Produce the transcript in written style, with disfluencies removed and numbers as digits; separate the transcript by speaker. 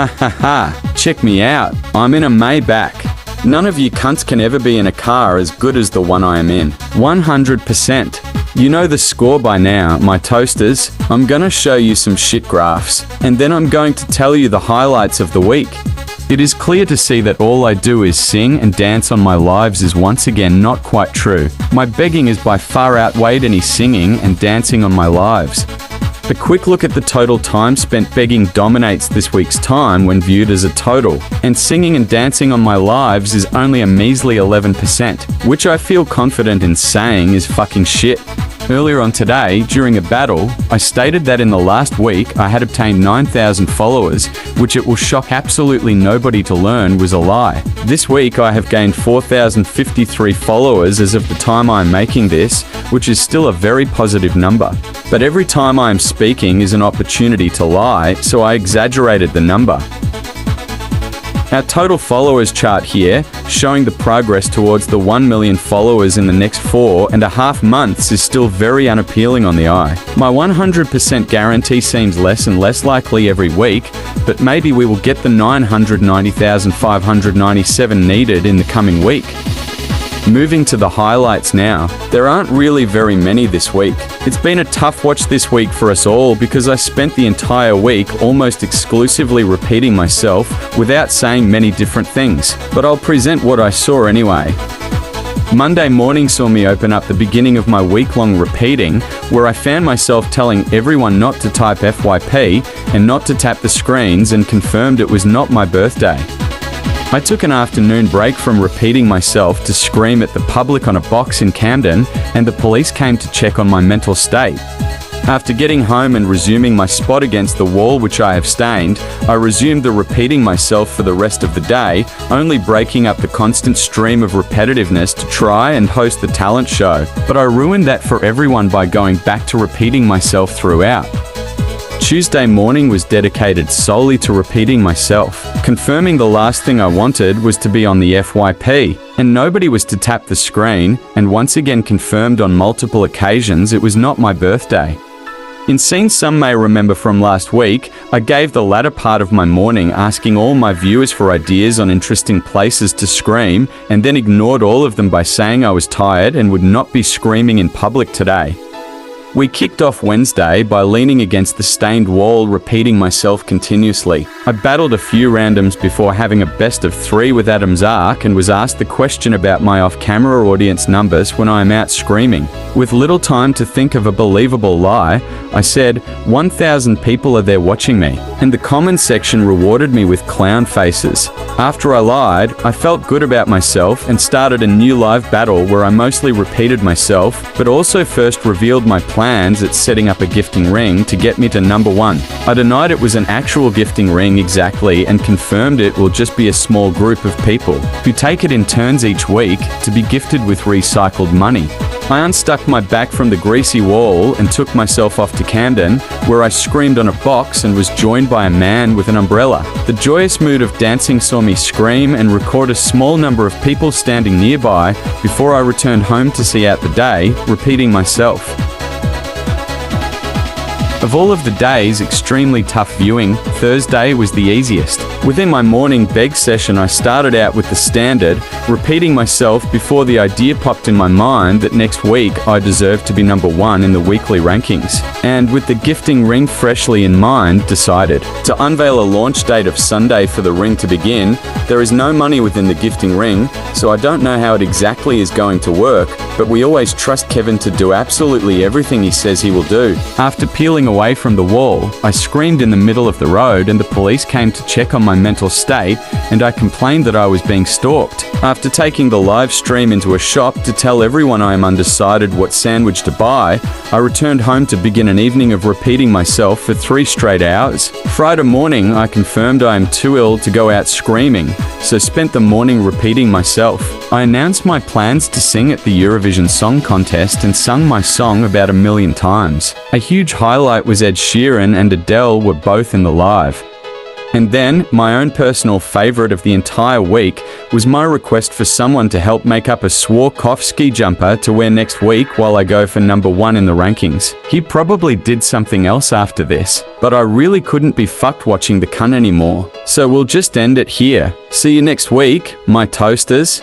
Speaker 1: Ha, check me out. I'm in a Maybach. None of you cunts can ever be in a car as good as the one I am in. 100%. You know the score by now, my toasters. I'm gonna show you some shit graphs, and then I'm going to tell you the highlights of the week. It is clear to see that all I do is sing and dance on my lives is once again not quite true. My begging has by far outweighed any singing and dancing on my lives. A quick look at the total time spent begging dominates this week's time when viewed as a total, and singing and dancing on my lives is only a measly 11%, which I feel confident in saying is fucking shit. Earlier on today, during a battle, I stated that in the last week I had obtained 9,000 followers, which it will shock absolutely nobody to learn was a lie. This week I have gained 4,053 followers as of the time I am making this, which is still a very positive number. But every time I am speaking is an opportunity to lie, so I exaggerated the number. Our total followers chart here, showing the progress towards the 1 million followers in the next 4.5 months is still very unappealing on the eye. My 100% guarantee seems less and less likely every week, but maybe we will get the 990,597 needed in the coming week. Moving to the highlights now, there aren't really very many this week. It's been a tough watch this week for us all because I spent the entire week almost exclusively repeating myself without saying many different things, but I'll present what I saw anyway. Monday morning saw me open up the beginning of my week-long repeating, where I found myself telling everyone not to type FYP and not to tap the screens and confirmed it was not my birthday. I took an afternoon break from repeating myself to scream at the public on a box in Camden, and the police came to check on my mental state. After getting home and resuming my spot against the wall which I have stained, I resumed the repeating myself for the rest of the day, only breaking up the constant stream of repetitiveness to try and host the talent show. But I ruined that for everyone by going back to repeating myself throughout. Tuesday morning was dedicated solely to repeating myself, confirming the last thing I wanted was to be on the FYP, and nobody was to tap the screen, and once again confirmed on multiple occasions it was not my birthday. In scenes some may remember from last week, I gave the latter part of my morning asking all my viewers for ideas on interesting places to scream, and then ignored all of them by saying I was tired and would not be screaming in public today. We kicked off Wednesday by leaning against the stained wall, repeating myself continuously. I battled a few randoms before having a best of 3 with Adam's Ark and was asked the question about my off-camera audience numbers when I am out screaming. With little time to think of a believable lie, I said, 1,000 people are there watching me, and the comments section rewarded me with clown faces. After I lied, I felt good about myself and started a new live battle where I mostly repeated myself, but also first revealed my plans at setting up a gifting ring to get me to number 1. I denied it was an actual gifting ring exactly and confirmed it will just be a small group of people who take it in turns each week to be gifted with recycled money. I unstuck my back from the greasy wall and took myself off to Camden, where I screamed on a box and was joined by a man with an umbrella. The joyous mood of dancing saw me scream and record a small number of people standing nearby before I returned home to see out the day, repeating myself. Of all of the days extremely tough viewing, Thursday was the easiest. Within my morning beg session I started out with the standard, repeating myself before the idea popped in my mind that next week I deserved to be number 1 in the weekly rankings. And with the gifting ring freshly in mind, decided to unveil a launch date of Sunday for the ring to begin. There is no money within the gifting ring, so I don't know how it exactly is going to work, but we always trust Kevin to do absolutely everything he says he will do. After peeling away from the wall, I screamed in the middle of the road and the police came to check on my mental state, and I complained that I was being stalked. After taking the live stream into a shop to tell everyone I am undecided what sandwich to buy, I returned home to begin an evening of repeating myself for 3 straight hours. Friday morning, I confirmed I am too ill to go out screaming, so spent the morning repeating myself. I announced my plans to sing at the Eurovision Song Contest and sung my song about 1 million times. A huge highlight was Ed Sheeran and Adele were both in the live. And then, my own personal favorite of the entire week was my request for someone to help make up a Swarovski ski jumper to wear next week while I go for number 1 in the rankings. He probably did something else after this, but I really couldn't be fucked watching the cunt anymore. So we'll just end it here. See you next week, my toasters.